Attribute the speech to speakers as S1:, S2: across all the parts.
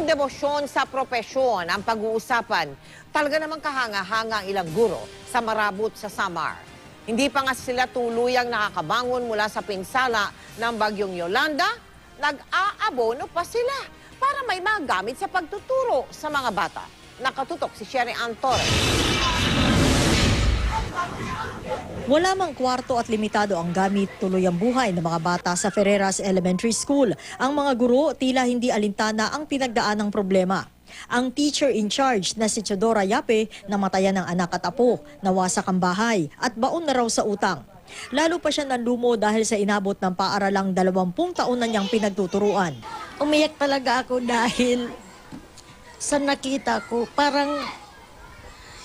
S1: Kung debosyon sa propesyon ang pag-uusapan, talaga namang kahanga-hanga ang ilang guro sa marabut sa Samar. Hindi pa nga sila tuluyang nakakabangon mula sa pinsala ng bagyong Yolanda, nag-aabono pa sila para may magamit sa pagtuturo sa mga bata. Nakatutok si Sherry Ann Torres.
S2: Wala mang kwarto at limitado ang gamit, tuloy ang buhay ng mga bata sa Ferreras Elementary School. Ang mga guro tila hindi alintana ang pinagdaan ng problema. Ang teacher in charge na si Chodora Yape namatayan ng anak at apo, nawasak ang bahay at baon na raw sa utang. Lalo pa siya nanlumo dahil sa inabot ng paaralang 20 taon na niyang pinagtuturuan.
S3: Umiyak talaga ako dahil sa nakita ko, parang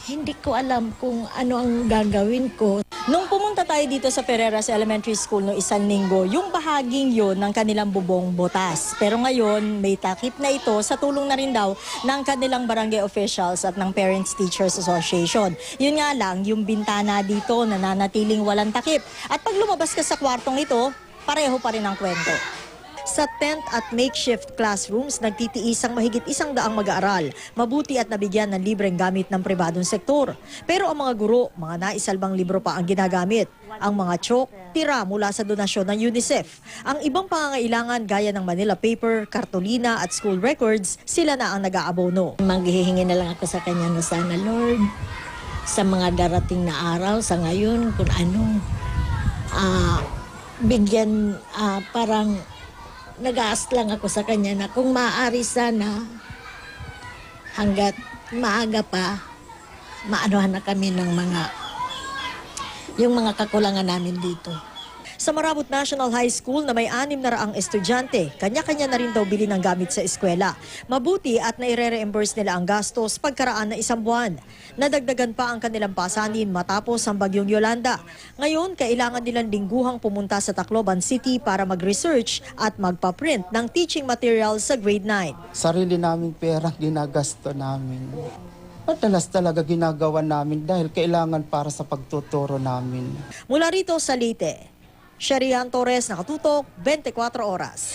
S3: hindi ko alam kung ano ang gagawin ko.
S2: Nung pumunta tayo dito sa Ferreras Elementary School no isang linggo, yung bahaging yon ng kanilang bubong botas. Pero ngayon, may takip na ito sa tulong na rin daw ng kanilang barangay officials at ng Parents Teachers Association. Yun nga lang, yung bintana dito nananatiling walang takip. At pag lumabas ka sa kwartong ito, pareho pa rin ang kwento. Sa tent at makeshift classrooms, nagtitiis ang mahigit 100 mag-aaral. Mabuti at nabigyan ng libreng gamit ng pribadong sektor. Pero ang mga guro, mga naisalbang libro pa ang ginagamit. Ang mga chalk, tira mula sa donasyon ng UNICEF. Ang ibang pangangailangan gaya ng Manila paper, kartolina at school records, sila na ang nag-aabono.
S3: Maghihingi na lang ako sa kanya na sana, Lord, sa mga darating na araw, sa ngayon, kung ano, bigyan, parang nag-aas lang ako sa kanya na kung maaari sana hanggat maaga pa maanuhan na kami ng yung mga kakulangan namin dito.
S2: Sa Marabut National High School na may 600 estudyante, kanya-kanya na rin daw bili ng gamit sa eskwela. Mabuti at naire-reimburse nila ang gastos pagkaraan na isang buwan. Nadagdagan pa ang kanilang pasanin matapos ang bagyong Yolanda. Ngayon, kailangan nilang lingguhang pumunta sa Tacloban City para mag-research at magpa-print ng teaching material sa grade 9.
S4: Sarili namin pera ginagasto namin. Madalas talaga ginagawa namin dahil kailangan para sa pagtuturo namin.
S2: Mula rito sa Leyte, Sherry Ann Torres, Nakatutok, 24 Oras.